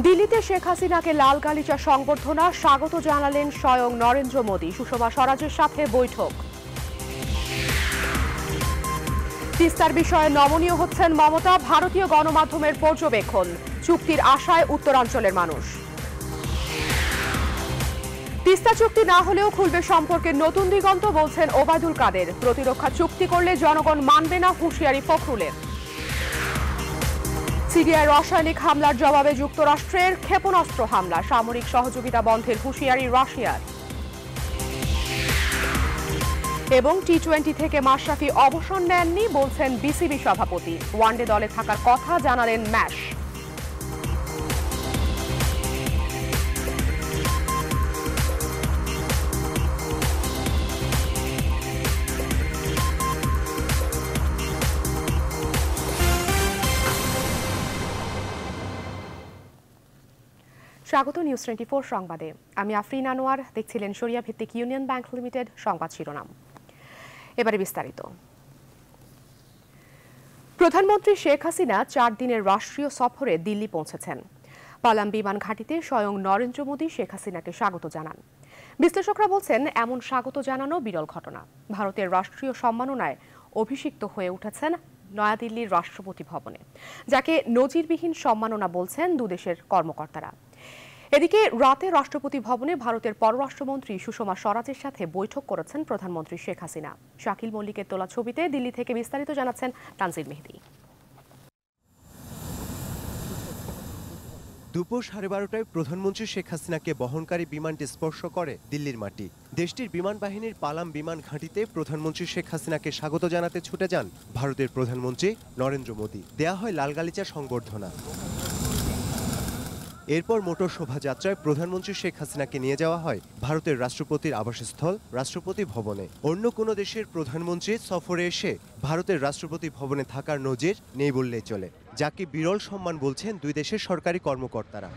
দিল্লিতে শেখ হাসিনাকে লাল গালিচা সংবর্ধনা, স্বাগত জানালেন স্বয়ং নরেন্দ্র মোদী। সুষমা স্বরাজের সাথে বৈঠক। তিস্তার বিষয়ে নমনীয় হচ্ছেন মমতা, ভারতীয় গণমাধ্যমের পর্যবেক্ষণ। চুক্তির আশায় উত্তরাঞ্চলের মানুষ। তিস্তা চুক্তি না হলেও খুলবে সম্পর্কের নতুন দিগন্ত, বলছেন ওবায়দুল কাদের। প্রতিরক্ষা চুক্তি করলে জনগণ মানবে না, হুঁশিয়ারি ফখরুলের। সিরিয়ায় রাসায়নিক হামলার জবাবে যুক্তরাষ্ট্রের ক্ষেপণাস্ত্র হামলা, সামরিক সহযোগিতা বন্ধের হুঁশিয়ারি রাশিয়ার। এবং টি-20 থেকে মাশরাফি অবসর নেননি, বলছেন বিসিবি সভাপতি। ওয়ানডে দলে থাকার কথা জানালেন ম্যাশ। স্বাগত নিউজ 24 সংবাদে। আমি আফরিন আনোয়ার। দেখছিলেন শরিয়া ভিত্তিক ইউনিয়ন ব্যাংক লিমিটেড সংবাদ শিরোনাম। এবারে বিস্তারিত। প্রধানমন্ত্রী শেখ হাসিনা 4 দিনের রাষ্ট্রীয় সফরে দিল্লি পৌঁছেছেন। পালাম বিমান ঘাঁটিতে স্বয়ং নরেন্দ্র মোদী শেখ হাসিনাকে স্বাগত জানান। বিশ্লেষকরা বলছেন, এমন স্বাগত জানানো বিরল ঘটনা। ভারতের রাষ্ট্রীয় সম্মাননায় অভিষিক্ত হয়ে উঠেছেন নয়াদিল্লির রাষ্ট্রপতি ভবনে, যাকে নজিরবিহীন সম্মাননা বলছেন দুদেশের কর্মকর্তারা। এদিকে রাতে রাষ্ট্রপতি ভবনে ভারতের পররাষ্ট্রমন্ত্রী সুষমা স্বরাজের সাথে বৈঠক করেছেন প্রধানমন্ত্রী শেখ হাসিনা। শাকিল মল্লিকের তোলা ছবিতে দিল্লি থেকে বিস্তারিত জানাচ্ছেন তানজিল মেহেদি। দুপুর 12:30টায় প্রধানমন্ত্রী শেখ হাসিনাকে বহনকারী বিমানটি স্পর্শ করে দিল্লির মাটি। দেশটির বিমান বাহিনীর পালাম বিমান ঘাঁটিতে প্রধানমন্ত্রী শেখ হাসিনাকে স্বাগত জানাতে ছুটে যান ভারতের প্রধানমন্ত্রী নরেন্দ্র মোদী। দেয়া হয় লাল গালিচা সংবর্ধনা। এরপর মোটর শোভাযাত্রায় প্রধানমন্ত্রী শেখ হাসিনাকে নিয়ে যাওয়া হয় ভারতের রাষ্ট্রপতির আবাসস্থল রাষ্ট্রপতি ভবনে। অন্য কোনো দেশের প্রধানমন্ত্রী সফরে এসে ভারতের রাষ্ট্রপতি ভবনে থাকার নজির নেই বললেই চলে, যাকে বিরল সম্মান বলছেন দুই দেশের সরকারি কর্মকর্তারা।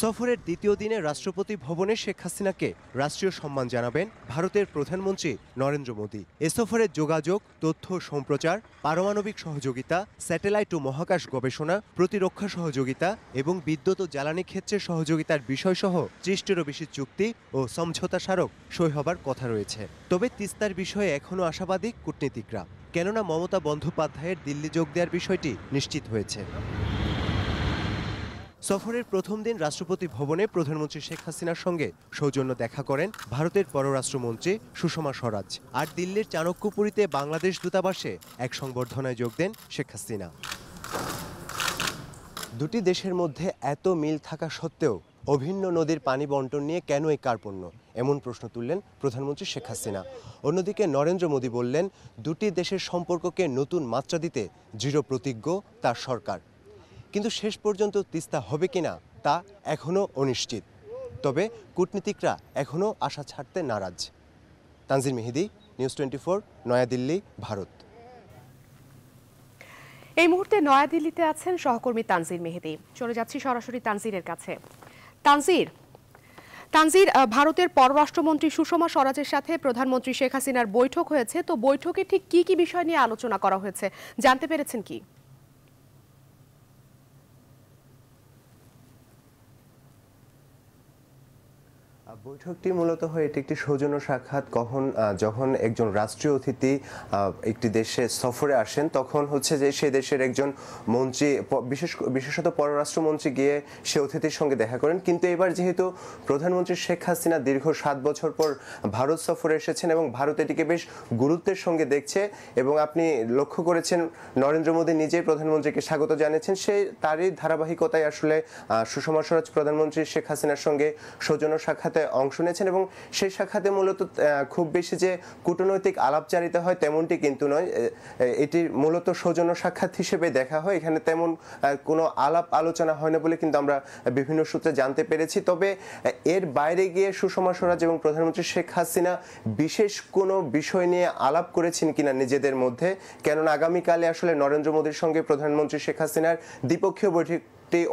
সফরের দ্বিতীয় দিনে রাষ্ট্রপতি ভবনে শেখ হাসিনাকে রাষ্ট্রীয় সম্মান জানাবেন ভারতের প্রধানমন্ত্রী নরেন্দ্র মোদী। এ সফরে যোগাযোগ, তথ্য সম্প্রচার, পারমাণবিক সহযোগিতা, স্যাটেলাইট ও মহাকাশ গবেষণা, প্রতিরক্ষা সহযোগিতা এবং বিদ্যুৎ ও জ্বালানি ক্ষেত্রে সহযোগিতার বিষয়সহ 30টিরও বেশি চুক্তি ও সমঝোতা স্মারক সই হবার কথা রয়েছে। তবে তিস্তার বিষয়ে এখনও আশাবাদী কূটনীতিকরা, কেননা মমতা বন্দ্যোপাধ্যায়ের দিল্লি যোগ দেওয়ার বিষয়টি নিশ্চিত হয়েছে। সফরের প্রথম দিন রাষ্ট্রপতি ভবনে প্রধানমন্ত্রী শেখ হাসিনার সঙ্গে সৌজন্য দেখা করেন ভারতের পররাষ্ট্রমন্ত্রী সুষমা স্বরাজ। আর দিল্লির চাণক্যপুরীতে বাংলাদেশ দূতাবাসে এক সংবর্ধনায় যোগ দেন শেখ হাসিনা। দুটি দেশের মধ্যে এত মিল থাকা সত্ত্বেও অভিন্ন নদীর পানি বন্টন নিয়ে কেন এই কার্পণ্য, এমন প্রশ্ন তুললেন প্রধানমন্ত্রী শেখ হাসিনা। অন্যদিকে নরেন্দ্র মোদী বললেন, দুটি দেশের সম্পর্ককে নতুন মাত্রা দিতে দৃঢ় প্রতিজ্ঞ তার সরকার। কিন্তু শেষ পর্যন্ত তিস্তা হবে কিনা তা এখনও অনিশ্চিত। তবে কূটনীতিকরা এখনও আশা ছাড়তে নারাজ। তানজিল মেহেদি, নিউজ 24, নয়াদিল্লি, ভারত। এই মুহূর্তে নয়াদিল্লিতে আছেন সহকর্মী তানজিল মেহেদি। চলে যাচ্ছি সরাসরি তানজিরের কাছে। তানজির, ভারতের পররাষ্ট্রমন্ত্রী সুষমা স্বরাজের সাথে প্রধানমন্ত্রী শেখ হাসিনার বৈঠক হয়েছে, তো বৈঠকে ঠিক কি কি বিষয় নিয়ে আলোচনা করা হয়েছে জানতে পেরেছেন কি? বৈঠকটি মূলত হয় এটি একটি সৌজন্য সাক্ষাৎ। যখন একজন রাষ্ট্রীয় অতিথি একটি দেশে সফরে আসেন, তখন হচ্ছে যে সে দেশের একজন মন্ত্রী, বিশেষত পররাষ্ট্রমন্ত্রী গিয়ে সে অতিথির সঙ্গে দেখা করেন। কিন্তু এবার যেহেতু প্রধানমন্ত্রী শেখ হাসিনা দীর্ঘ 7 বছর পর ভারত সফরে এসেছেন এবং ভারত এটিকে বেশ গুরুত্বের সঙ্গে দেখছে, এবং আপনি লক্ষ্য করেছেন নরেন্দ্র মোদী নিজেই প্রধানমন্ত্রীকে স্বাগত জানিয়েছেন, তারই ধারাবাহিকতায় আসলে সুষমা স্বরাজ প্রধানমন্ত্রী শেখ হাসিনার সঙ্গে সৌজন্য সাক্ষাৎ অংশ নিয়েছেন। এবং সেই সাক্ষাতে মূলত খুব বেশি যে কূটনৈতিক আলাপচারিতা হয় তেমনটি কিন্তু নয়, এটি মূলত সৌজন্য সাক্ষাৎ হিসেবে দেখা হয়। এখানে তেমন কোনো আলাপ আলোচনা হয় না বলে কিন্তু আমরা বিভিন্ন সূত্রে জানতে পেরেছি। তবে এর বাইরে গিয়ে সুষমা স্বরাজ এবং প্রধানমন্ত্রী শেখ হাসিনা বিশেষ কোনো বিষয় নিয়ে আলাপ করেছেন কিনা নিজেদের মধ্যে, কেননা আগামীকালে আসলে নরেন্দ্র মোদীর সঙ্গে প্রধানমন্ত্রী শেখ হাসিনার দ্বিপক্ষীয় বৈঠক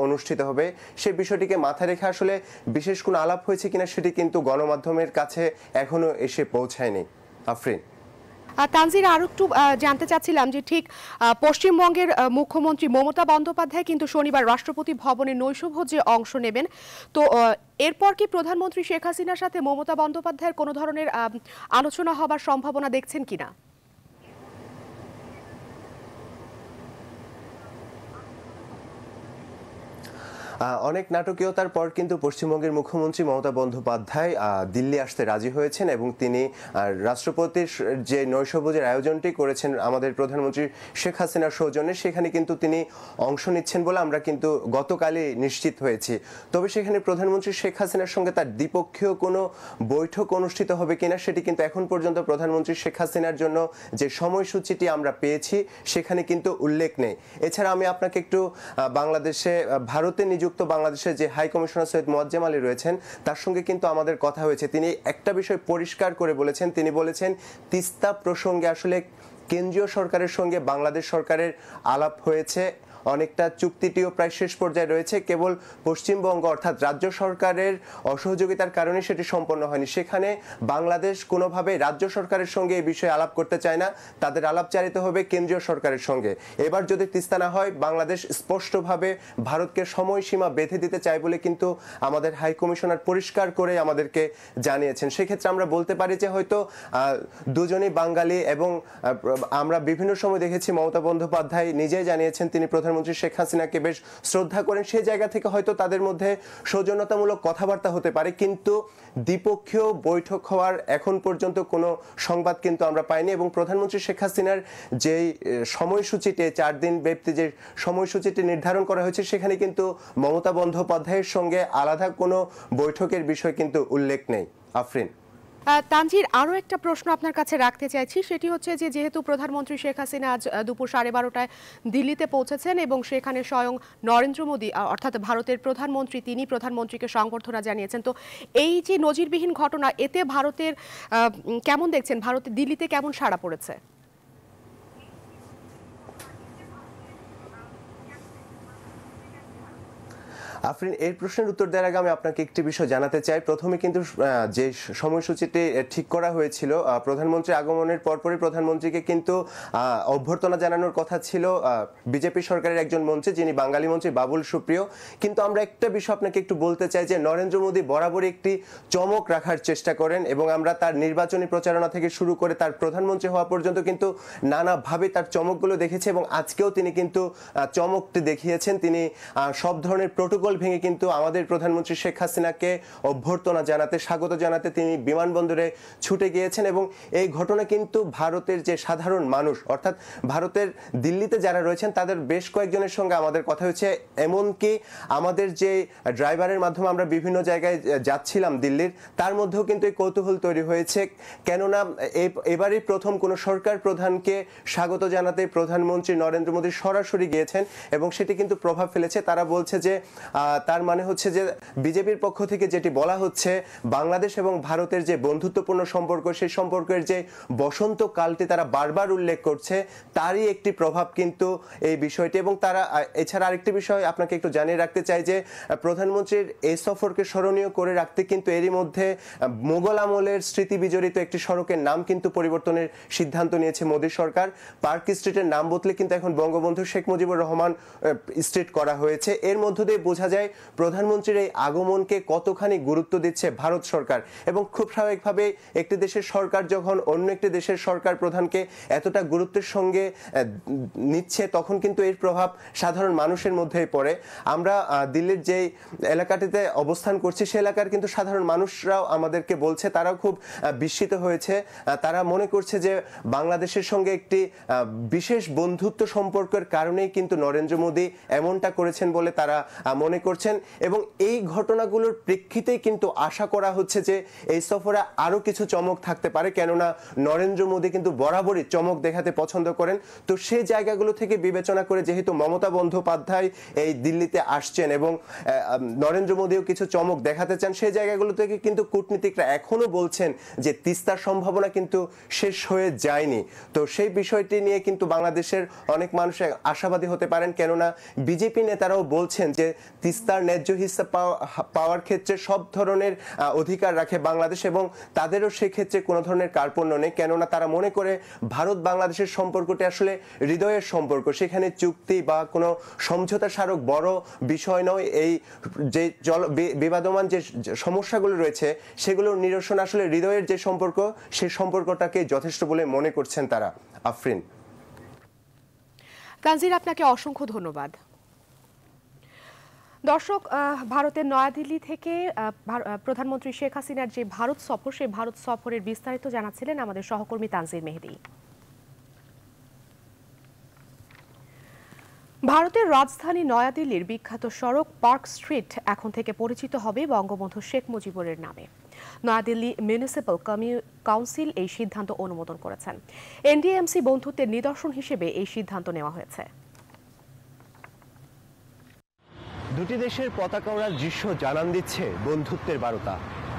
অনুষ্ঠিত হবে। সেই বিষয়টিকে মাথায় রেখে আসলে বিশেষ কোনো আলাপ হয়েছে কিনা সেটি কিন্তু গণমাধ্যমের কাছে এখনো এসে পৌঁছায়নি। আফরিন। তানজির, আরো একটু জানতে চাচ্ছিলাম যে ঠিক পশ্চিমবঙ্গের মুখ্যমন্ত্রী মমতা বন্দ্যোপাধ্যায় কিন্তু শনিবার রাষ্ট্রপতি ভবনে নৈশভোজে অংশ নেবেন। তো এরপর কি প্রধানমন্ত্রী শেখ হাসিনার সাথে মমতা বন্দ্যোপাধ্যায়ের কোনো ধরনের আলোচনা হবার সম্ভাবনা দেখছেন কিনা? অনেক নাটকীয়তার পর কিন্তু পশ্চিমবঙ্গের মুখ্যমন্ত্রী মমতা বন্দ্যোপাধ্যায় দিল্লি আসতে রাজি হয়েছেন এবং তিনি রাষ্ট্রপতির যে নৈশভোজের আয়োজনটি করেছেন আমাদের প্রধানমন্ত্রী শেখ হাসিনার সৌজন্যে, সেখানে কিন্তু তিনি অংশ নিচ্ছেন বলে আমরা কিন্তু গতকালই নিশ্চিত হয়েছি। তবে সেখানে প্রধানমন্ত্রী শেখ হাসিনার সঙ্গে তার দ্বিপক্ষীয় কোনো বৈঠক অনুষ্ঠিত হবে কিনা সেটি কিন্তু এখন পর্যন্ত প্রধানমন্ত্রী শেখ হাসিনার জন্য যে সময়সূচিটি আমরা পেয়েছি সেখানে কিন্তু উল্লেখ নেই। এছাড়া আমি আপনাকে একটু ভারতে নিযুক্ত বাংলাদেশের যে হাই কমিশনার সৈয়দ মোয়াজ্জেম আলী রয়েছেন তার সঙ্গে কিন্তু আমাদের কথা হয়েছে। তিনি একটা বিষয় পরিষ্কার করে বলেছেন, তিনি বলেছেন তিস্তা প্রসঙ্গে আসলে কেন্দ্রীয় সরকারের সঙ্গে বাংলাদেশ সরকারের আলাপ হয়েছে, অনেকটা চুক্তিটিও প্রায় শেষ পর্যায়ে রয়েছে, কেবল পশ্চিমবঙ্গ অর্থাৎ রাজ্য সরকারের অসহযোগিতার কারণে সেটি সম্পন্ন হয়নি। সেখানে বাংলাদেশ কোনোভাবে রাজ্য সরকারের সঙ্গে এই বিষয়ে আলাপ করতে চায় না, তাদের আলাপচারিতা হবে কেন্দ্রীয় সরকারের সঙ্গে। এবার যদি তিস্তা না হয় বাংলাদেশ স্পষ্টভাবে ভারতকে সময়সীমা বেঁধে দিতে চায় বলে কিন্তু আমাদের হাই কমিশনার পরিষ্কার করে আমাদেরকে জানিয়েছেন। সেক্ষেত্রে আমরা বলতে পারি যে হয়তো দুজনই বাঙালি এবং আমরা বিভিন্ন সময় দেখেছি মমতা বন্দ্যোপাধ্যায় নিজেই জানিয়েছেন তিনি প্রধানমন্ত্রী শেখ হাসিনাকে বেশ শ্রদ্ধা করেন। সেই জায়গা থেকে হয়তো তাদের মধ্যে সৌজন্যতামূলক কথাবার্তা হতে পারে, কিন্তু দ্বিপক্ষীয় বৈঠক হওয়ার এখন পর্যন্ত কোনো সংবাদ কিন্তু আমরা পাইনি। এবং প্রধানমন্ত্রী শেখ হাসিনার যেই সময়সূচিটি 4 দিন ব্যাপ্তি যে সময়সূচিটি নির্ধারণ করা হয়েছে সেখানে কিন্তু মমতা বন্দ্যোপাধ্যায়ের সঙ্গে আলাদা কোনো বৈঠকের বিষয় কিন্তু উল্লেখ নেই। আফরিন। তানজির, আরও একটা প্রশ্ন আপনার কাছে রাখতে চাইছি, সেটি হচ্ছে যে যেহেতু প্রধানমন্ত্রী শেখ হাসিনা আজ দুপুর 12:30টায় দিল্লিতে পৌঁছেছেন এবং সেখানে স্বয়ং নরেন্দ্র মোদী অর্থাৎ ভারতের প্রধানমন্ত্রী তিনি প্রধানমন্ত্রীকে সংবর্ধনা জানিয়েছেন, তো এই যে নজিরবিহীন ঘটনা এতে ভারতের কেমন দেখছেন, ভারতের দিল্লিতে কেমন সাড়া পড়েছে? আফরিন, এই প্রশ্নের উত্তর দেওয়ার আগে আমি আপনাকে একটি বিষয় জানাতে চাই। প্রথমে কিন্তু যে সময়সূচিটি ঠিক করা হয়েছিল প্রধানমন্ত্রী আগমনের পরপরই প্রধানমন্ত্রীকে কিন্তু অভ্যর্থনা জানানোর কথা ছিল বিজেপি সরকারের একজন মন্ত্রী যিনি বাঙালি মন্ত্রী বাবুল সুপ্রিয়। কিন্তু আমরা একটা বিষয় আপনাকে একটু বলতে চাই যে নরেন্দ্র মোদী বরাবরই একটি চমক রাখার চেষ্টা করেন এবং আমরা তার নির্বাচনী প্রচারণা থেকে শুরু করে তার প্রধানমন্ত্রী হওয়া পর্যন্ত কিন্তু নানাভাবে তার চমকগুলো দেখেছে এবং আজকেও তিনি কিন্তু চমকটি দেখিয়েছেন। তিনি সব ধরনের প্রোটোকল ভেঙে কিন্তু আমাদের প্রধানমন্ত্রী শেখ হাসিনাকে অভ্যর্থনা জানাতে স্বাগত জানাতে তিনি বিমানবন্দরে ছুটে গিয়েছেন। এবং এই ঘটনা কিন্তু ভারতের যে সাধারণ মানুষ অর্থাৎ ভারতের দিল্লিতে যারা রয়েছেন তাদের বেশ কয়েকজনের সঙ্গে আমাদের কথা হয়েছে, এমনকি আমাদের যে ড্রাইভারের মাধ্যমে আমরা বিভিন্ন জায়গায় যাচ্ছিলাম দিল্লির, তার মধ্যেও কিন্তু এই কৌতূহল তৈরি হয়েছে, কেননা এবারই প্রথম কোনো সরকার প্রধানকে স্বাগত জানাতে প্রধানমন্ত্রী নরেন্দ্র মোদী সরাসরি গিয়েছেন এবং সেটি কিন্তু প্রভাব ফেলেছে। তারা বলছে যে তার মানে হচ্ছে যে বিজেপির পক্ষ থেকে যেটি বলা হচ্ছে বাংলাদেশ এবং ভারতের যে বন্ধুত্বপূর্ণ সম্পর্ক সেই সম্পর্কের যে বসন্তকালটি তারা বারবার উল্লেখ করছে তারই একটি প্রভাব কিন্তু এই বিষয়টি। এবং তারা এছাড়া আরেকটি বিষয় আপনাকে একটু জানিয়ে রাখতে চাই যে প্রধানমন্ত্রীর এই সফরকে স্মরণীয় করে রাখতে কিন্তু এরই মধ্যে মোগল আমলের স্মৃতি বিজড়িত একটি সড়কের নাম কিন্তু পরিবর্তনের সিদ্ধান্ত নিয়েছে মোদী সরকার। পার্ক স্ট্রিটের নাম বদলে কিন্তু এখন বঙ্গবন্ধু শেখ মুজিবুর রহমান স্ট্রিট করা হয়েছে। এর মধ্য দিয়ে বোঝা যায় প্রধানমন্ত্রীর এই আগমনকে কতখানি গুরুত্ব দিচ্ছে ভারত সরকার। এবং খুব স্বাভাবিকভাবে একটি দেশের সরকার যখন অন্য একটি দেশের সরকার প্রধানকে এতটা গুরুত্বের সঙ্গে নিচ্ছে তখন কিন্তু এর প্রভাব সাধারণ মানুষের মধ্যেই পড়ে। আমরা দিল্লির যে এলাকাটিতে অবস্থান করছি সে এলাকার কিন্তু সাধারণ মানুষরাও আমাদেরকে বলছে তারাও খুব বিস্মিত হয়েছে। তারা মনে করছে যে বাংলাদেশের সঙ্গে একটি বিশেষ বন্ধুত্ব সম্পর্কের কারণেই কিন্তু নরেন্দ্র মোদী এমনটা করেছেন বলে তারা মনে করছেন। এবং এই ঘটনাগুলোর প্রেক্ষিতেই কিন্তু আশা করা হচ্ছে যে এই সফরে আরো কিছু চমক থাকতে পারে, কেননা নরেন্দ্র মোদী কিন্তু বরাবরই চমক দেখাতে পছন্দ করেন। তো সেই জায়গাগুলো থেকে বিবেচনা করে যেহেতু মমতা বন্দ্যোপাধ্যায় এই দিল্লিতে আসছেন এবং নরেন্দ্র মোদীও কিছু চমক দেখাতে চান, সেই জায়গাগুলো থেকে কিন্তু কূটনীতিকরা এখনো বলছেন যে তিস্তার সম্ভাবনা কিন্তু শেষ হয়ে যায়নি। তো সেই বিষয়টি নিয়ে কিন্তু বাংলাদেশের অনেক মানুষ আশাবাদী হতে পারেন, কেননা বিজেপি নেতারাও বলছেন যে তিস্তার ন্যায্য হিস্সা পাওয়ার ক্ষেত্রে সব ধরনের অধিকার রাখে বাংলাদেশ, এবং তাদেরও সেক্ষেত্রে কোনো ধরনের কার্পণ্য নেই, কেননা তারা মনে করে ভারত বাংলাদেশের সম্পর্কটি আসলে হৃদয়ের সম্পর্ক। সেখানে চুক্তি বা কোনো সমঝোতা স্মারক বড় বিষয় নয়। এই যে বিবাদমান যে সমস্যাগুলো রয়েছে সেগুলোর নিরসন আসলে হৃদয়ের যে সম্পর্ক, সেই সম্পর্কটাকে যথেষ্ট বলে মনে করছেন তারা। আফরিন। তানজির, আপনাকে অসংখ্য ধন্যবাদ। দর্শক, ভারতের নয়াদিল্লি থেকে প্রধানমন্ত্রী শেখ হাসিনার যে ভারত সফর, সেই ভারত সফরের বিস্তারিত জানাচ্ছিলেন আমাদের সহকর্মী তানজির মেহেদি। ভারতের রাজধানী নয়াদিল্লির বিখ্যাত সড়ক পার্ক স্ট্রিট এখন থেকে পরিচিত হবে বঙ্গবন্ধু শেখ মুজিবুরের নামে। নয়াদিল্লি মিউনিসিপ্যাল কাউন্সিল এই সিদ্ধান্ত অনুমোদন করেছেন। এনডিএমসি বন্ধুত্বের নিদর্শন হিসেবে এই সিদ্ধান্ত নেওয়া হয়েছে। দুটি দেশের পতাকা ওড়ার দৃশ্য জানান দিচ্ছে বন্ধুত্বের বার্তা,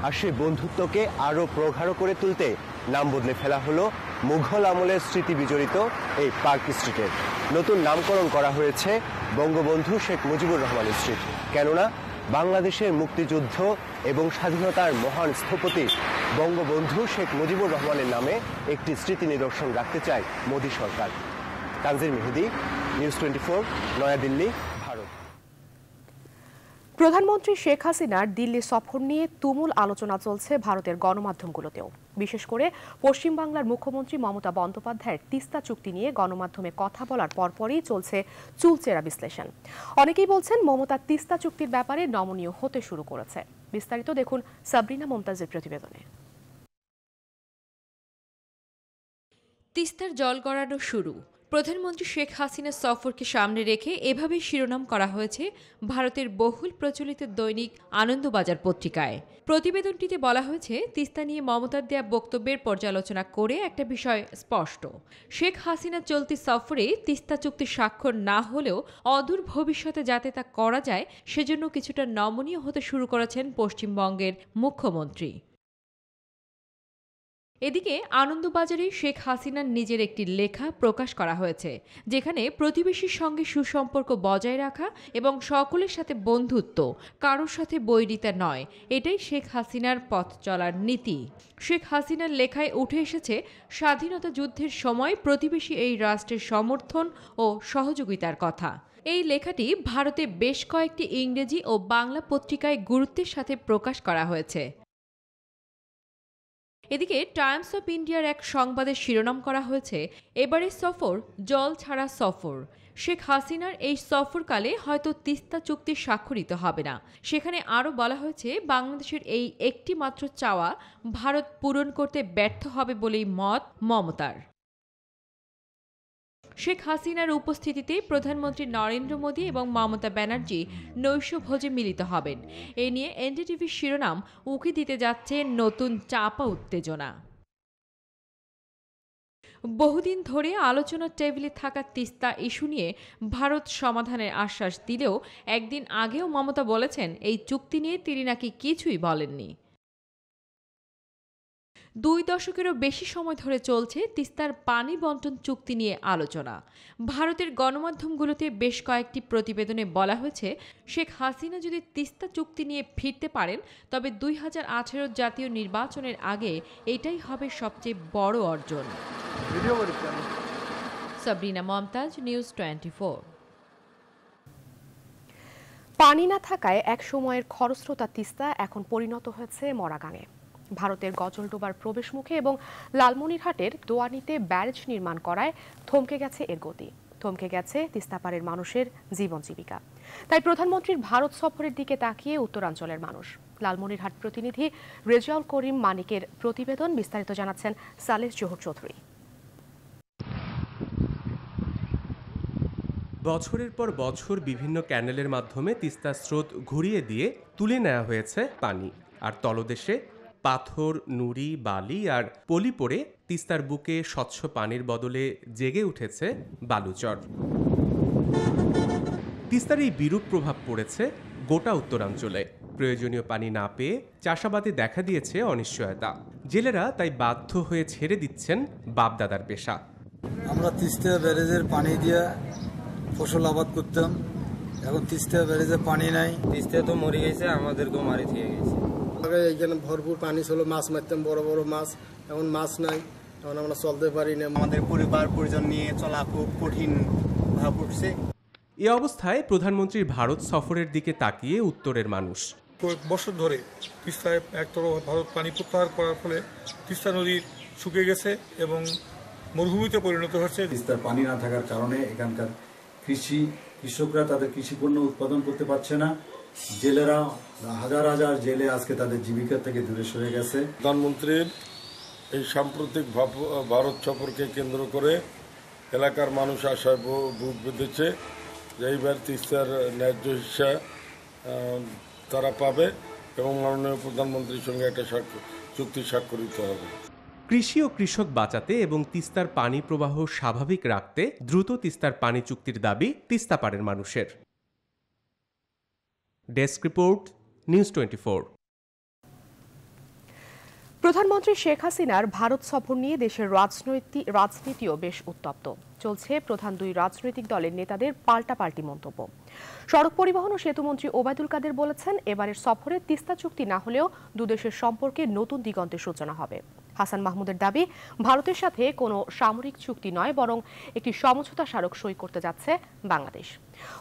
আর সেই বন্ধুত্বকে আরো প্রগাঢ় করে তুলতে নাম বদলে ফেলা হলো মুঘল আমলের স্মৃতি বিজড়িত এই পার্ক স্ট্রিটের। নতুন নামকরণ করা হয়েছে বঙ্গবন্ধু শেখ মুজিবুর রহমান স্ট্রিট, কেননা বাংলাদেশের মুক্তিযুদ্ধ এবং স্বাধীনতার মহান স্থপতি বঙ্গবন্ধু শেখ মুজিবুর রহমানের নামে একটি স্মৃতি নিদর্শন রাখতে চায় মোদী সরকার। তানজির মেহেদি, নিউজ 24, নয়াদিল্লি, ভারত। প্রধানমন্ত্রী শেখ হাসিনার দিল্লি সফর নিয়ে তুমুল আলোচনা চলছে ভারতের গণমাধ্যমগুলোতেও। বিশেষ করে পশ্চিমবাংলার মুখ্যমন্ত্রী মমতা বন্দ্যোপাধ্যায়ের তিস্তা চুক্তি নিয়ে গণমাধ্যমে কথা বলার পরপরই চলছে চুলচেরা বিশ্লেষণ। অনেকেই বলছেন মমতা তিস্তা চুক্তির ব্যাপারে নমনীয় হতে শুরু করেছে। বিস্তারিত দেখুন সাবরিনা মমতাজের প্রতিবেদনে। তিস্তার জল গড়ানো শুরু। প্রধানমন্ত্রী শেখ হাসিনার সফরকে সামনে রেখে এভাবেই শিরোনাম করা হয়েছে ভারতের বহুল প্রচলিত দৈনিক আনন্দবাজার পত্রিকায়। প্রতিবেদনটিতে বলা হয়েছে, তিস্তা নিয়ে মমতার দেয়া বক্তব্যের পর্যালোচনা করে একটা বিষয় স্পষ্ট, শেখ হাসিনা চলতি সফরে তিস্তা চুক্তি স্বাক্ষর না হলেও অদূর ভবিষ্যতে যাতে তা করা যায় সেজন্য কিছুটা নমনীয় হতে শুরু করেছেন পশ্চিমবঙ্গের মুখ্যমন্ত্রী। এদিকে আনন্দবাজারে শেখ হাসিনার নিজের একটি লেখা প্রকাশ করা হয়েছে, যেখানে প্রতিবেশীর সঙ্গে সুসম্পর্ক বজায় রাখা এবং সকলের সাথে বন্ধুত্ব, কারোর সাথে বৈরিতা নয়, এটাই শেখ হাসিনার পথ চলার নীতি। শেখ হাসিনার লেখায় উঠে এসেছে স্বাধীনতা যুদ্ধের সময় প্রতিবেশী এই রাষ্ট্রের সমর্থন ও সহযোগিতার কথা। এই লেখাটি ভারতে বেশ কয়েকটি ইংরেজি ও বাংলা পত্রিকায় গুরুত্বের সাথে প্রকাশ করা হয়েছে। এদিকে টাইমস অফ ইন্ডিয়ার এক সংবাদের শিরোনাম করা হয়েছে, এবারের সফর জল ছাড়া সফর। শেখ হাসিনার এই সফরকালে হয়তো তিস্তা চুক্তি স্বাক্ষরিত হবে না। সেখানে আরও বলা হয়েছে, বাংলাদেশের এই একটি মাত্র চাওয়া ভারত পূরণ করতে ব্যর্থ হবে বলেই মত মমতার। শেখ হাসিনার উপস্থিতিতে প্রধানমন্ত্রী নরেন্দ্র মোদী এবং মমতা ব্যানার্জি নৈশভোজে মিলিত হবেন। এ নিয়ে এনডিটিভির শিরোনাম উকি দিতে যাচ্ছে নতুন চাপা উত্তেজনা। বহুদিন ধরে আলোচনার টেবিলে থাকা তিস্তা ইস্যু নিয়ে ভারত সমাধানের আশ্বাস দিলেও একদিন আগেও মমতা বলেছেন, এই চুক্তি নিয়ে তিনি নাকি কিছুই বলেননি। 2 দশকেরও বেশি সময় ধরে চলছে তিস্তার পানি বন্টন চুক্তি নিয়ে আলোচনা। ভারতের গণমাধ্যমগুলোতে বেশ কয়েকটি প্রতিবেদনে বলা হয়েছে, শেখ হাসিনা যদি তিস্তা চুক্তি নিয়ে ফিরতে পারেন তবে 2018 জাতীয় নির্বাচনের আগে এটাই হবে সবচেয়ে বড় অর্জন। সাবরিনা মমতাজ, নিউজ 24। পানি না থাকায় এক সময়ের খরস্রোতা তিস্তা এখন পরিণত হয়েছে মরাগাঙে। ভারতের গজলডোবার প্রবেশ মুখে এবং লালমনিরহাটের দোয়ানিতে ব্যারেজ নির্মাণ করায় থমকে গেছে এর গতি, থমকে গেছে তিস্তাপাড়ের মানুষের জীবন জীবিকা। তাই প্রধানমন্ত্রীর ভারত সফরের দিকে তাকিয়ে উত্তরাঞ্চলের মানুষ। লালমনিরহাট প্রতিনিধি রেজাউল করিম মানিকের প্রতিবেদন, বিস্তারিত জানাচ্ছেন সালেহ জহুর চৌধুরী। বছরের পর বছর বিভিন্ন ক্যানেলের মাধ্যমে তিস্তা স্রোত ঘুরিয়ে দিয়ে তুলে নেওয়া হয়েছে পানি, আর তলদেশে পাথর, নুড়ি, বালি আর পলি পড়ে তিস্তার বুকে স্বচ্ছ পানির বদলে জেগে উঠেছে বালুচর। তিস্তার এই বিরূপ প্রভাব পড়েছে গোটা উত্তরাঞ্চলে। প্রয়োজনীয় পানি না পেয়ে চাষাবাদে দেখা দিয়েছে অনিশ্চয়তা। জেলেরা তাই বাধ্য হয়ে ছেড়ে দিচ্ছেন বাপদাদার পেশা। আমরা তিস্তা ব্যারেজের পানি দিয়ে ফসল আবাদ করতাম, এখন তিস্তা ব্যারেজে পানি নাই, তিস্তা তো মরে গেছে, আমাদেরকেও মারি থেকে গেছে। আগে এইখানে ভরপুর পানি ছিল, মাছ মারতাম বড় বড় মাছ, এখন মাছ নাই, এখন আমরা চলতে পারি না। আমাদের পরিবার পরিজন নিয়ে চলা খুব কঠিন ভাবে পড়ছে। এ অবস্থায় প্রধানমন্ত্রীর ভারত সফরের দিকে তাকিয়ে উত্তরের মানুষ। কয়েক বছর ধরে তিস্তায় একতরফা ভারত পানি প্রত্যাহার করার ফলে তিস্তা নদী শুকিয়ে গেছে এবং মরুভূমিতে পরিণত হচ্ছে। তিস্তার পানি না থাকার কারণে এখানকার কৃষকরা তাদের কৃষিপণ্য উৎপাদন করতে পারছে না। জেলেরা হাজার হাজার জেলে আজকে তাদের জীবিকা থেকে দূরে সরে গেছে। প্রধানমন্ত্রীর এই সাম্প্রতিক ভারত সফরকে কেন্দ্র করে এলাকার মানুষ আশায় বুক বেঁধেছে যে এইবার তিস্তার ন্যায্য হিস্সা তারা পাবে এবং মাননীয় প্রধানমন্ত্রীর সঙ্গে একটা চুক্তি স্বাক্ষরিত হবে। কৃষি ও কৃষক বাঁচাতে এবং তিস্তার পানি প্রবাহ স্বাভাবিক রাখতে দ্রুত তিস্তার পানি চুক্তির দাবি তিস্তাপাড়ের মানুষের। Desk report, news 24। প্রধানমন্ত্রী শেখ হাসিনার ভারত সফর নিয়ে দেশের রাজনীতিও বেশ উত্তপ্ত। চলছে প্রধান দুই রাজনৈতিক দলের নেতাদের পাল্টাপাল্টি মন্তব্য। সড়ক পরিবহন ও সেতুমন্ত্রী ওবায়দুল কাদের বলেছেন, এবারের সফরে তিস্তা চুক্তি না হলেও দুদেশের সম্পর্কে নতুন দিগন্তের সূচনা হবে। হাসান মাহমুদের দাবি, ভারতের সাথে কোনো সামরিক চুক্তি নয়, বরং একটি সমঝোতা স্মারক সই করতে যাচ্ছে বাংলাদেশ।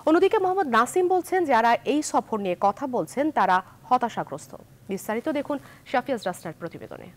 অন্যদিকে মোহাম্মদ নাসিম বলছেন, যারা এই সফর নিয়ে কথা বলছেন তারা হতাশাগ্রস্ত। বিস্তারিত দেখুন শাফিয়াজ রাস্তার প্রতিবেদনে।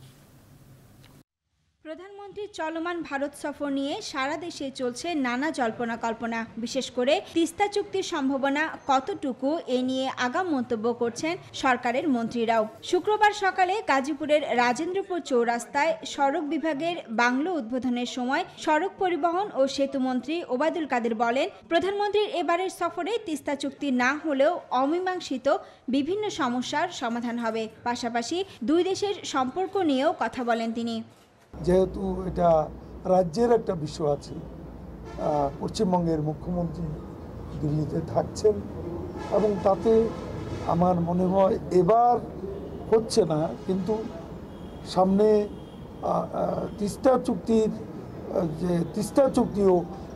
প্রধানমন্ত্রীর চলমান ভারত সফর নিয়ে সারা দেশে চলছে নানা জল্পনা কল্পনা। বিশেষ করে তিস্তা চুক্তির সম্ভাবনা কতটুকু এ নিয়ে আগাম মন্তব্য করছেন সরকারের মন্ত্রীরাও। শুক্রবার সকালে গাজীপুরের রাজেন্দ্রপুর চৌরাস্তায় সড়ক বিভাগের বাংলো উদ্বোধনের সময় সড়ক পরিবহন ও সেতুমন্ত্রী ওবায়দুল কাদের বলেন, প্রধানমন্ত্রীর এবারের সফরে তিস্তা চুক্তি না হলেও অমীমাংসিত বিভিন্ন সমস্যার সমাধান হবে। পাশাপাশি দুই দেশের সম্পর্ক নিয়েও কথা বলেন তিনি। যেহেতু এটা রাজ্যের একটা বিষয় আছে, পশ্চিমবঙ্গের মুখ্যমন্ত্রী দিল্লিতে থাকছেন এবং তাতে আমার মনে হয় এবার হচ্ছে না, কিন্তু সামনে তিস্তা চুক্তিও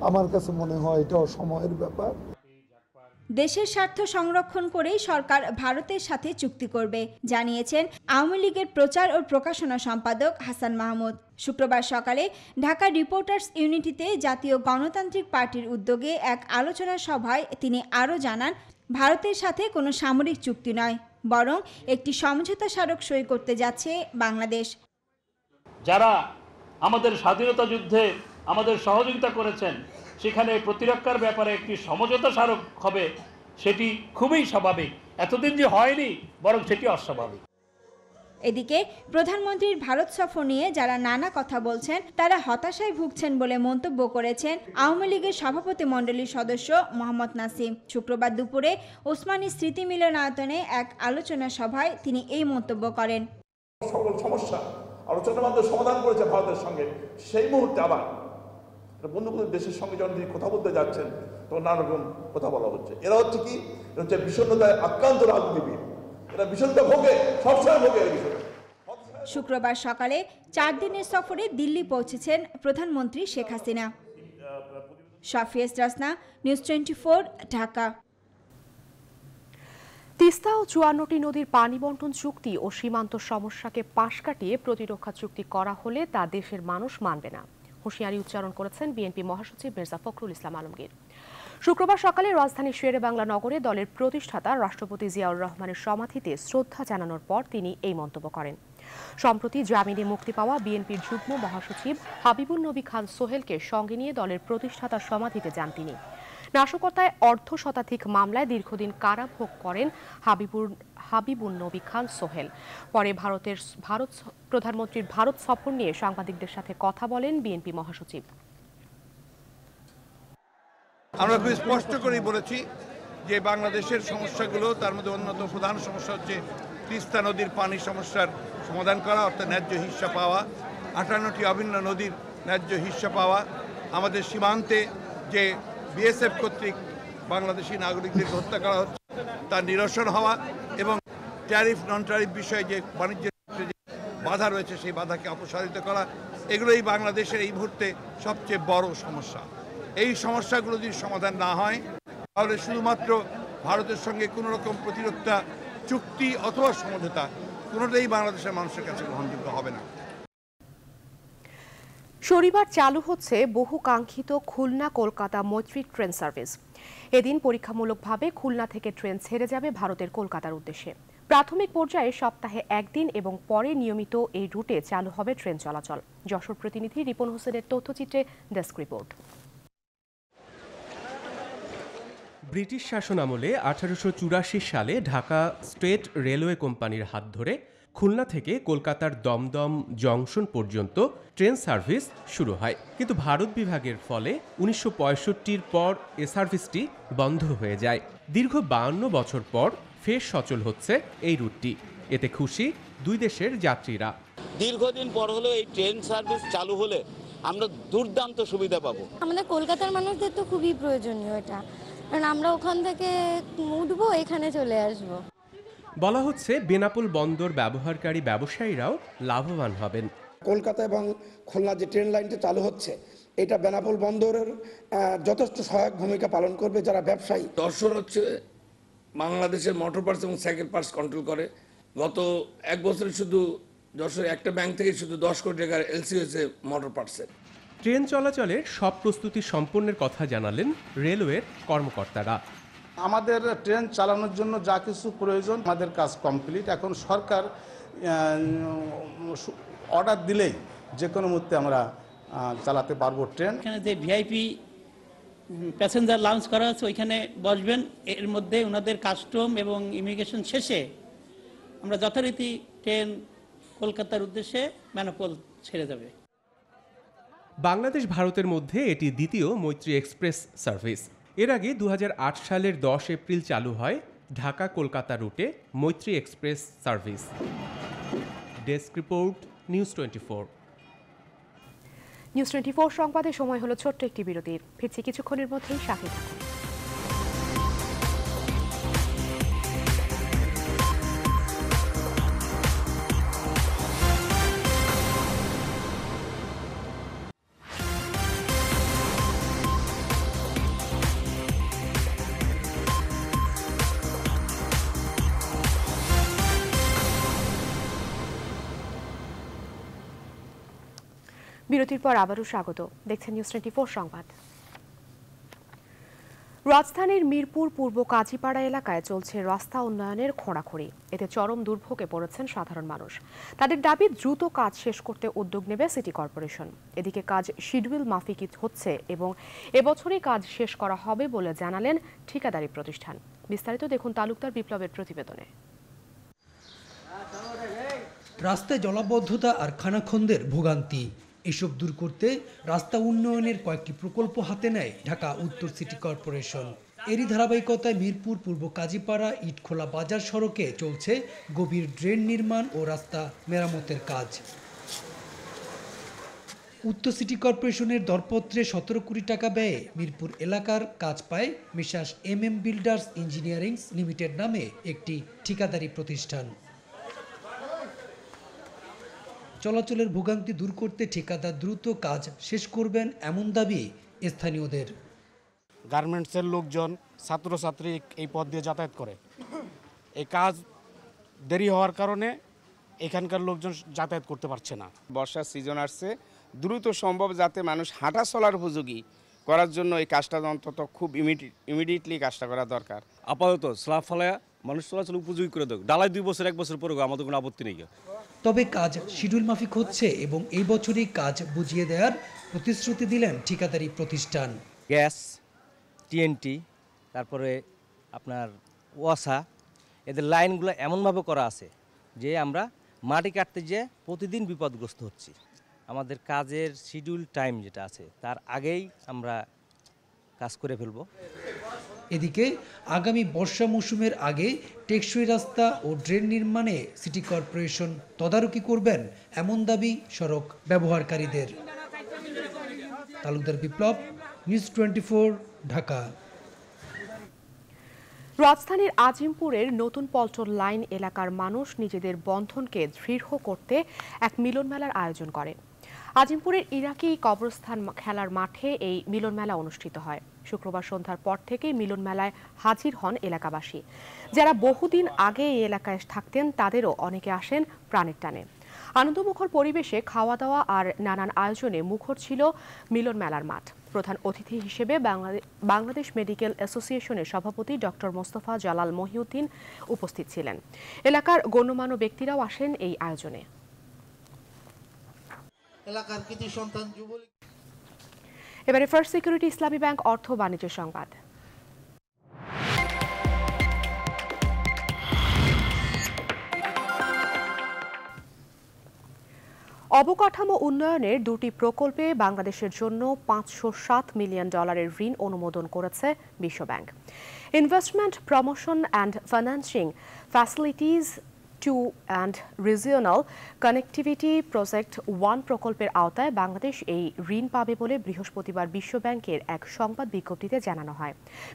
আমার কাছে মনে হয় এটাও সময়ের ব্যাপার। দেশের স্বার্থ সংরক্ষণ করেই সরকার ভারতের সাথে চুক্তি করবে, জানিয়েছেন আওয়ামী লীগের প্রচার ও প্রকাশনা সম্পাদক হাসান মাহমুদ। শুক্রবার সকালে ঢাকা রিপোর্টার্স ইউনিটিতে জাতীয় গণতান্ত্রিক পার্টির উদ্যোগে এক আলোচনা সভায় তিনি আরও জানান, ভারতের সাথে কোনো সামরিক চুক্তি নয়, বরং একটি সমঝোতা স্মারক সই করতে যাচ্ছে বাংলাদেশ। যারা আমাদের স্বাধীনতা যুদ্ধে আমাদের সহযোগিতা করেছেন, সেখানে প্রতিরক্ষার ব্যাপারে একটি সমঝোতা স্মারক হবে, সেটি খুবই স্বাভাবিক। এতদিন যে হয়নি, বরং সেটি অস্বাভাবিক। এদিকে প্রধানমন্ত্রীর ভারত সফর নিয়ে যারা নানা কথা বলছেন তারা হতাশায় ভুগছেন বলে মন্তব্য করেছেন আওয়ামী লীগের সভাপতি মণ্ডলীর সদস্য মোহাম্মদ নাসিম। শুক্রবার দুপুরে ওসমানী স্মৃতি মিলনায়তনে এক আলোচনা সভায় তিনি এই মন্তব্য করেন। সকল সমস্যা আলোচনার মাধ্যমে সমাধান করেছে ভারতের সঙ্গে, সেই মুহূর্তে আবার বন্ধু দেশের সঙ্গে যখন তিনি কথা বলতে যাচ্ছেন তখন নানা রকম কথা বলা হচ্ছে। এরা হচ্ছে কি, হচ্ছে বিষণ্ণতায় আক্রান্ত রাজনীতিবিদ, এরা বিষণ্ণতা ভোগে, সবসময় ভোগে এই বিষয়। শুক্রবার সকালে 4 দিনের সফরে দিল্লি পৌঁছেছেন প্রধানমন্ত্রী শেখ হাসিনা। শাফিয়াজ রাসনা, নিউজ 24, ঢাকা। তিস্তা ও 54টি নদীর পানি বন্টন চুক্তি ও সীমান্ত সমস্যাকে পাশ কাটিয়ে প্রতিরক্ষা চুক্তি করা হলে তা দেশের মানুষ মানবে না, হুঁশিয়ারি উচ্চারণ করেছেন বিএনপি মহাসচিব মির্জা ফখরুল ইসলাম আলমগীর। শুক্রবার সকালে রাজধানীর শেরেবাংলা নগরে দলের প্রতিষ্ঠাতা রাষ্ট্রপতি জিয়াউর রহমানের সমাধিতে শ্রদ্ধা জানানোর পর তিনি এই মন্তব্য করেন। সম্প্রতি জামিনে মুক্তি পাওয়া বিএনপির যুগ্ম মহাসচিব হাবিবুন নবী খান সোহেলকে সঙ্গে নিয়ে দলের প্রতিষ্ঠাতার সমাধিতে যান তিনি। নাশকতায় অর্ধশতাধিক মামলায় দীর্ঘদিন কারাভোগ করেন হাবিবুন নবী খান সোহেল। পরে ভারত প্রধানমন্ত্রীর ভারত সফর নিয়ে সাংবাদিকদের সাথে কথা বলেন বিএনপি মহাসচিব। আমরা খুব স্পষ্ট করেই বলেছি যে বাংলাদেশের সমস্যাগুলো, তার মধ্যে অন্যতম প্রধান সমস্যা হচ্ছে তিস্তা নদীর পানি সমস্যার সমাধান করা, অর্থাৎ ন্যায্য হিস্সা পাওয়া, 58টি অভিন্ন নদীর ন্যায্য হিস্সা পাওয়া, আমাদের সীমান্তে যে বিএসএফ কর্তৃক বাংলাদেশি নাগরিকদের হত্যা করা হচ্ছে তার নিরসন হওয়া, এবং ট্যারিফ নন ট্যারিফ বিষয়ে যে বাণিজ্যের ক্ষেত্রে যে বাধা রয়েছে সেই বাধাকে অপসারিত করা, এগুলোই বাংলাদেশের এই মুহূর্তে সবচেয়ে বড় সমস্যা। এই সমস্যাগুলো যদি সমাধান না হয় তাহলে শুধুমাত্র ভারতের সঙ্গে কোনো রকম প্রতিরক্ষা চুক্তি অথবা সমঝোতা কোনোটাই বাংলাদেশের মানুষের কাছে গ্রহণযোগ্য হবে না। শনিবার চালু হচ্ছে বহু কাঙ্ক্ষিত খুলনা কলকাতা মৈত্রী ট্রেন সার্ভিস। এদিন পরীক্ষামূলকভাবে খুলনা থেকে ট্রেন ছেড়ে যাবে ভারতের কলকাতার উদ্দেশ্যে। প্রাথমিক পর্যায়ে সপ্তাহে একদিন এবং পরে নিয়মিত এই রুটে চালু হবে ট্রেন চলাচল। যশোর প্রতিনিধি রিপন হোসেনের তথ্যচিত্রে ডেস্ক রিপোর্ট। ব্রিটিশ শাসনামলে 1884 সালে ঢাকা স্টেট রেলওয়ে কোম্পানির হাত ধরে খুলনা থেকে কলকাতার দমদম জংশন পর্যন্ত ট্রেন সার্ভিস শুরু হয়, কিন্তু ভারত বিভাগের ফলে 1965-র পর এ সার্ভিসটি বন্ধ হয়ে যায়। দীর্ঘ 52 বছর পর ফের সচল হচ্ছে এই রুটটি। এতে খুশি দুই দেশের যাত্রীরা। দীর্ঘদিন পর হলেও এই ট্রেন সার্ভিস চালু হলে আমরা দুর্দান্ত সুবিধা পাবো। আমাদের কলকাতার মানুষদের তো খুবই প্রয়োজনীয় এটা, কারণ আমরা ওখান থেকে উঠবো, এখানে চলে আসবো। বলা হচ্ছে বেনাপোল বন্দর ব্যবহারকারী ব্যবসায়ীরাও লাভবান হবেন। কলকাতা এবং খুলনা যে ট্রেন লাইনটা চালু হচ্ছে, এটা বেনাপোল বন্দরের যথেষ্ট সহায়ক ভূমিকা পালন করবে। যারা ব্যবসায়ী, যশোর হচ্ছে বাংলাদেশের মোটর পার্টস এবং সাইকেল পার্টস কন্ট্রোল করে। গত এক বছরে শুধু যশোর একটা ব্যাংক থেকে শুধু 10 কোটি টাকার এলসি হয়েছে মোটর পার্টসের। ট্রেন চলাচলের সব প্রস্তুতি সম্পন্নের কথা জানালেন রেলওয়ের কর্মকর্তারা। আমাদের ট্রেন চালানোর জন্য যা কিছু প্রয়োজন আমাদের কাজ কমপ্লিট। এখন সরকার অর্ডার দিলেই যে কোনো মুহূর্তে আমরা চালাতে পারবো ট্রেন। এখানে যে ভিআইপি প্যাসেঞ্জার লঞ্চ করা আছে ওইখানে বসবেন। এর মধ্যে ওনাদের কাস্টম এবং ইমিগ্রেশন শেষে আমরা যথারীতি ট্রেন কলকাতার উদ্দেশ্যে বেনাপোল ছেড়ে যাবে। বাংলাদেশ ভারতের মধ্যে এটি দ্বিতীয় মৈত্রী এক্সপ্রেস সার্ভিস। এর আগে 2008 সালের 10 এপ্রিল চালু হয় ঢাকা কলকাতা রুটে মৈত্রী express service. Desk report, news 24। News 24 সংবাদে সময় হলো ছোট্ট একটি বিরতির। ফিরছি কিছুক্ষণের মধ্যেই, সাথে থাকুন। বিরতির পর আবারও স্বাগত। দেখছেন নিউজ 24 সংবাদ। রাজধানীর মিরপুর পূর্ব কাজীপাড়া এলাকায় চলছে রাস্তা উন্নয়নের খোঁড়াখড়ি। এতে চরম দুর্ভোগে পড়েছেন সাধারণ মানুষ। তাদের দাবি দ্রুত কাজ শেষ করতে উদ্যোগ নেবে সিটি কর্পোরেশন। এদিকে কাজ শিডিউল মাফিক হচ্ছে এবং এবছরই কাজ শেষ করা হবে বলে জানালেন ঠিকাদারি প্রতিষ্ঠান। বিস্তারিত দেখুন তালুকদার বিপ্লবের প্রতিবেদনে। রাস্তায় জলাবদ্ধতা আর খানাখন্দের ভোগান্তি, এসব দূর করতে রাস্তা উন্নয়নের কয়েকটি প্রকল্প হাতে নেয় ঢাকা উত্তর সিটি কর্পোরেশন। এরই ধারাবাহিকতায় মিরপুর পূর্ব কাজীপাড়া ইটখোলা বাজার সড়কে চলছে গভীর ড্রেন নির্মাণ ও রাস্তা মেরামতের কাজ। উত্তর সিটি কর্পোরেশনের দরপত্রে 17 কোটি টাকা ব্যয়ে মিরপুর এলাকার কাজ পায় মিশাস MM বিল্ডার্স ইঞ্জিনিয়ারিং লিমিটেড নামে একটি ঠিকাদারি প্রতিষ্ঠান। চলাচলের ভোগান্তি দূর করতে ঠিকাদার দ্রুত কাজ শেষ করবেন এমন দাবি স্থানীয়দের। গার্মেন্টসের লোকজন, ছাত্রছাত্রী এই পথ দিয়ে যাতায়াত করে। এই কাজ দেরি হওয়ার কারণে এখানকার লোকজন যাতায়াত করতে পারছে না। বর্ষার সিজন আসছে, দ্রুত সম্ভব যাতে মানুষ হাঁটা চলার উপযোগী করার জন্য এই কাজটা অন্তত খুব ইমিডিয়েটলি কাজটা করা দরকার। আপাতত স্ল্যাব ফেলায় মানুষ চলাচল উপযোগী করে দেয়। ডালাই 2 বছর 1 বছর পরে আমাদের কোনো আপত্তি নেই। তবে কাজ শিডিউল মাফিক হচ্ছে এবং এই বছরই কাজ বুঝিয়ে দেওয়ার প্রতিশ্রুতি দিলেন ঠিকাদারি প্রতিষ্ঠান। গ্যাস, TNT, তারপরে আপনার ওয়াসা, এদের লাইনগুলো এমনভাবে করা আছে যে আমরা মাটি কাটতে যেয়ে প্রতিদিন বিপদগ্রস্ত হচ্ছি। আমাদের কাজের শিডিউল টাইম যেটা আছে তার আগেই আমরা কাজ করে ফেলব। এদিকে আগামী বর্ষা মৌসুমের আগে টেকসই রাস্তা ও ড্রেন নির্মাণে সিটি কর্পোরেশন তদারকি করবেন এমন দাবি সড়ক ব্যবহারকারীদের। তালুকদার বিপ্লব, নিউজ 24, ঢাকা। রাজধানীর আজিমপুরের নতুন পল্টন লাইন এলাকার মানুষ নিজেদের বন্ধনকে দৃঢ় করতে এক মিলন মেলার আয়োজন করে। আজিমপুরের ইরাকি কবরস্থান খেলার মাঠে এই মিলন মেলা অনুষ্ঠিত হয়। শুক্রবার সন্ধ্যার পর থেকে মিলন মেলায় হাজির হন এলাকাবাসী। যারা বহুদিন আগে এই এলাকায় থাকতেন তাদেরও অনেকে আসেন প্রাণের টানে। আনন্দমুখর পরিবেশে খাওয়া দাওয়া আর নানান আয়োজনে মুখর ছিল মিলন মেলার মাঠ। প্রধান অতিথি হিসেবে বাংলাদেশ মেডিকেল অ্যাসোসিয়েশনের সভাপতি ডক্টর মোস্তফা জালাল মহিউদ্দিন উপস্থিত ছিলেন। এলাকার গণ্যমান্য ব্যক্তিরাও আসেন এই আয়োজনে। এবারে ফার্স্ট সিকিউরিটি ইসলামী ব্যাংক অর্থ বাণিজ্য সংবাদ। অবকাঠামো উন্নয়নের দুটি প্রকল্পে বাংলাদেশের জন্য $507 মিলিয়ন ঋণ অনুমোদন করেছে বিশ্বব্যাংক। Investment promotion and financing facilities 2 and regional connectivity project 1 প্রকল্পের আওতায় বাংলাদেশ এই ঋণ পাবে বলে বৃহস্পতিবার বিশ্বব্যাংকের এক সংবাদ বিজ্ঞপ্তিতে জানানো হয়।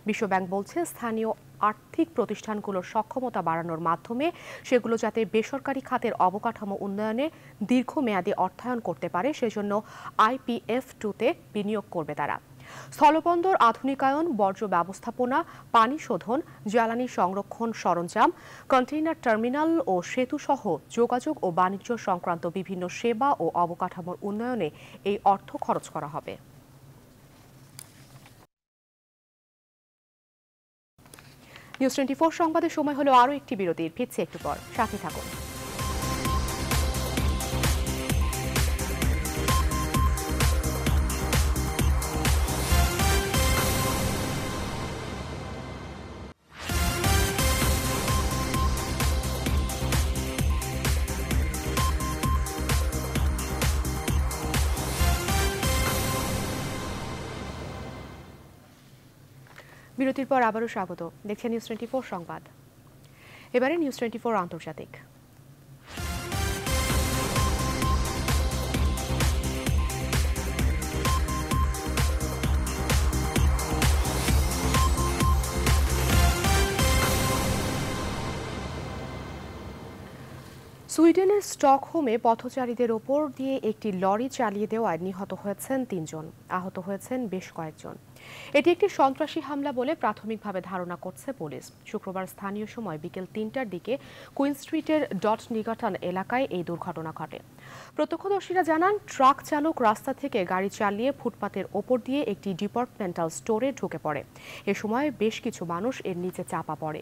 বিশ্বব্যাংক বলছে, স্থানীয় আর্থিক প্রতিষ্ঠানগুলোর সক্ষমতা বাড়ানোর মাধ্যমে সেগুলো যাতে বেসরকারি খাতের অবকাঠামো উন্নয়নে দীর্ঘমেয়াদী অর্থায়ন করতে পারে সেজন্য IPF2-তে বিনিয়োগ করবে তারা। স্থলবন্দর আধুনিকায়ন, বর্জ্য ব্যবস্থাপনা, পানি শোধন, জ্বালানি সংরক্ষণ সরঞ্জাম, কন্টেইনার টার্মিনাল ও সেতু সহ যোগাযোগ ও বাণিজ্য সংক্রান্ত বিভিন্ন সেবা ও অবকাঠামোর উন্নয়নে এই অর্থ খরচ করা হবে। নিউজ 24 সংবাদের সময় হলো আরও একটি বিরতির। ফিরছে একটু পর, সাথে থাকুন। বিরতির পর আবারও স্বাগত। দেখছেন নিউজ 24 সংবাদ। এবারে নিউজ 24 আন্তর্জাতিক। সুইডেনের স্টকহোমে পথচারীদের ওপর দিয়ে একটি লরি চালিয়ে দেওয়ায় নিহত হয়েছেন 3 জন, আহত হয়েছেন বেশ কয়েকজন। এটি একটি সন্ত্রাসী হামলা বলে প্রাথমিকভাবে ধারণা করছে পুলিশ। শুক্রবার স্থানীয় সময় বিকেল 3টার দিকে কুইন স্ট্রিটের ডট নিগাটন এলাকায় এই দুর্ঘটনা ঘটে। প্রত্যক্ষদর্শীরা জানান, ট্রাক চালক রাস্তা থেকে গাড়ি চালিয়ে ফুটপাতের ওপর দিয়ে একটি ডিপার্টমেন্টাল স্টোরে ঢুকে পড়ে। এ সময় বেশ কিছু মানুষ এর নিচে চাপা পড়ে।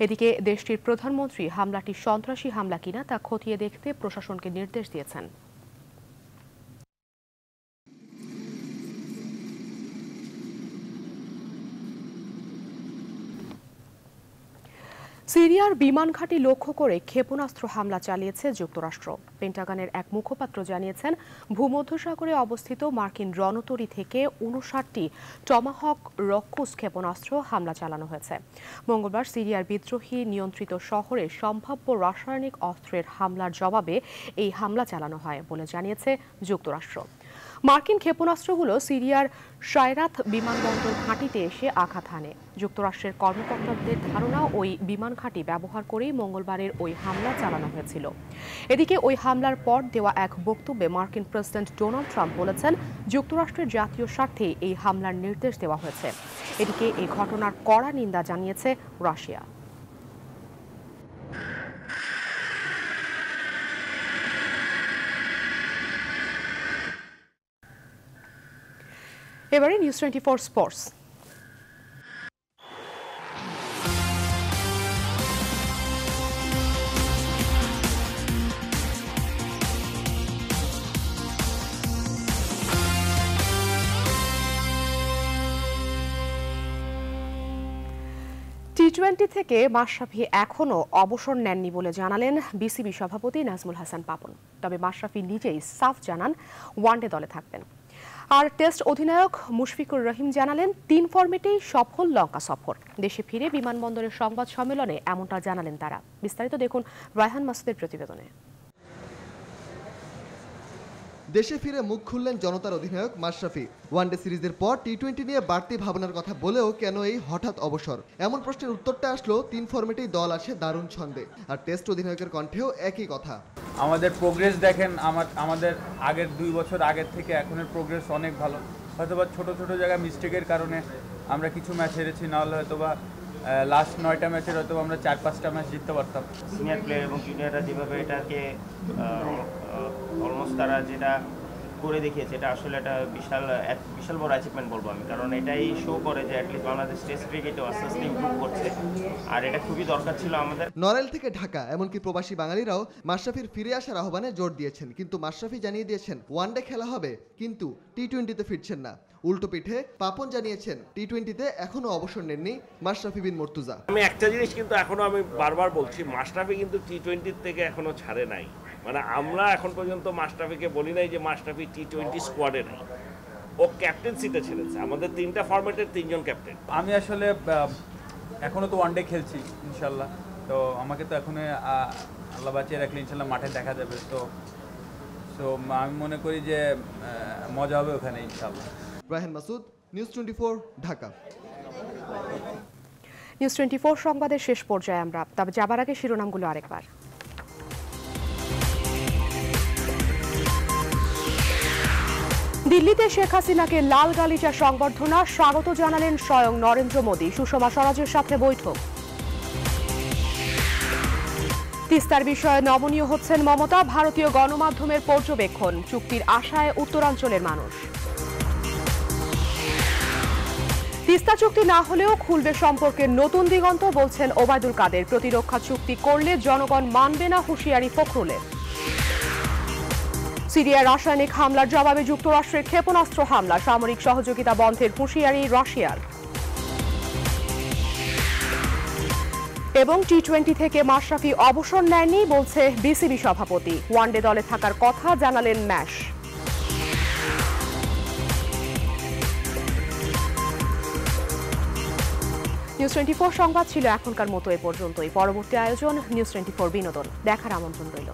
এদিকে দেশটির প্রধানমন্ত্রী হামলাটি সন্ত্রাসী হামলা কিনা তা খতিয়ে দেখতে প্রশাসনকে নির্দেশ দিয়েছেন। সিরিয়ার বিমান ঘাঁটি লক্ষ্য করে ক্ষেপণাস্ত্র হামলা চালিয়েছে যুক্তরাষ্ট্র। পেন্টাগনের এক মুখপাত্র জানিয়েছেন, ভূমধ্যসাগরে অবস্থিত মার্কিন রণতরী থেকে 59টি টমাহক রক্ষুস ক্ষেপণাস্ত্র হামলা চালানো হয়েছে। মঙ্গলবার সিরিয়ার বিদ্রোহী নিয়ন্ত্রিত শহরে সম্ভাব্য রাসায়নিক অস্ত্রের হামলার জবাবে এই হামলা চালানো হয় বলে জানিয়েছে যুক্তরাষ্ট্র। মার্কিন ক্ষেপণাস্ত্রগুলো সিরিয়ার শায়রাত বিমানবন্দর ঘাঁটিতে এসে আঘাত হানে। যুক্তরাষ্ট্রের কর্মকর্তাদের ধারণা, ওই বিমান ঘাঁটি ব্যবহার করেই মঙ্গলবারের ওই হামলা চালানো হয়েছিল। এদিকে ওই হামলার পর দেওয়া এক বক্তব্যে মার্কিন প্রেসিডেন্ট ডোনাল্ড ট্রাম্প বলেছেন, যুক্তরাষ্ট্রের জাতীয় স্বার্থে এই হামলার নির্দেশ দেওয়া হয়েছে। এদিকে এই ঘটনার কড়া নিন্দা জানিয়েছে রাশিয়া। এবারে নিউজ 24 স্পোর্টস। টি-20 থেকে মাশরাফি এখনও অবসর নেননি বলে জানালেন বিসিবি সভাপতি নাজমুল হাসান পাপন। তবে মাশরাফি নিজেই সাফ জানান ওয়ানডে দলে থাকবেন। আর টেস্ট অধিনায়ক মুশফিকুর রহিম জানালেন 3 ফরম্যাটেই সফল লঙ্কা সফর। দেশে ফিরে বিমানবন্দরের সংবাদ সম্মেলনে এমনটা জানালেন তারা। বিস্তারিত দেখুন রায়হান মাসুদের প্রতিবেদনে। দেশে ফিরে মুখ খুললেন জনতার অধিনায়ক মাশরাফি। ওয়ানডে সিরিজের পর টি-20 নিয়ে বাড়তি ভাবনার কথা বলেও কেন এই হঠাৎ অবসর, এমন প্রশ্নের উত্তরটা আসলো 3 ফরম্যাটেই দল আসে দারুণ ছন্দে। আর টেস্ট অধিনায়কের কণ্ঠেও একই কথা। আমাদের প্রোগ্রেস দেখেন, আমাদের আগের 2 বছর আগের থেকে এখনের প্রোগ্রেস অনেক ভালো। হয়তোবা ছোট ছোট জায়গায় মিস্টেকের কারণে আমরা কিছু ম্যাচ হেরেছি, নাহলে হয়তোবা লাস্ট 9টা ম্যাচের হয়তো আমরা 4-5টা ম্যাচ জিততে পারতাম। সিনিয়র প্লেয়ার এবং জুনিয়ররা যেভাবে এটাকে অলমোস্ট তারা যেটা করে দেখিয়েছে, এটা আসলে একটা বিশাল বড় অ্যাচিভমেন্ট বলবো আমি, কারণ এটাই শো করে যে অ্যাটলিস্ট বাংলাদেশ টেস্ট ক্রিকেটও আস্তে আস্তে ইমপ্রুভ করছে, আর এটা খুবই দরকার ছিল আমাদের। নড়াইল থেকে ঢাকা এমনকি প্রবাসী বাঙালিরাও মাশরাফির ফিরে আসার আহ্বানে জোর দিয়েছেন, কিন্তু মাশরাফি জানিয়ে দিয়েছেন ওয়ানডে খেলা হবে কিন্তু টি-20তে ফিরছেন না। উল্টো পিঠে পাপন জানিয়েছেন টি-20তে এখনো অবসর নেননি মাশরাফি বিন মুর্তজা। আমি একটা জিনিস কিন্তু এখনো আমি বারবার বলছি, মাশরাফি কিন্তু টি-20 থেকে এখনো ছাড়ে নাই। মানে আমরা এখন পর্যন্ত মাশরাফিকে বলি নাই যে মাশরাফি টি-20 স্কোয়াডে নাই, ও ক্যাপ্টেন্সিতে ছেড়েছে। আমাদের 3টা ফরম্যাটের 3 জন ক্যাপ্টেন। আমি আসলে এখনো তো ওয়ানডে খেলছি ইনশাল্লাহ, তো আমাকে তো এখনো আল্লাহ বাঁচিয়ে রাখলে ইনশাল্লাহ মাঠে দেখা যাবে। তো আমি মনে করি যে মজা হবে ওখানে ইনশাল্লাহ। রাহেন মাসুদ, নিউজ 24, ঢাকা। নিউজ 24 সংবাদের শেষ পর্যায়ে আমরা, তবে যাবার আগে শিরোনামগুলো আরেকবার। দিল্লিতে শেখ হাসিনাকে লাল গালিচা সংবর্ধনা, স্বাগত জানালেন স্বয়ং নরেন্দ্র মোদী, সুষমা স্বরাজের সাথে বৈঠক। তিস্তার বিষয়ে নমনীয় হচ্ছেন মমতা, ভারতীয় গণমাধ্যমের পর্যবেক্ষণ, চুক্তির আশায় উত্তরাঞ্চলের মানুষ। তিস্তা চুক্তি না হলেও খুলবে সম্পর্কের নতুন দিগন্ত, বলছেন ওবায়দুল কাদের, প্রতিরক্ষা চুক্তি করলে জনগণ মানবে না, হুঁশিয়ারি ফখরুলের। সিরিয়ার রাসায়নিক হামলার জবাবে যুক্তরাষ্ট্রের ক্ষেপণাস্ত্র হামলা, সামরিক সহযোগিতা বন্ধের হুঁশিয়ারি রাশিয়ার। এবং টি-20 থেকে মাশরাফি অবসর নেয়নি বলছে বিসিবি সভাপতি, ওয়ানডে দলে থাকার কথা জানালেন ম্যাশ। নিউজ 24 সংবাদ ছিল এখনকার মতো এ পর্যন্তই। পরবর্তী আয়োজন নিউজ 24 বিনোদন দেখার আমন্ত্রণ রইল।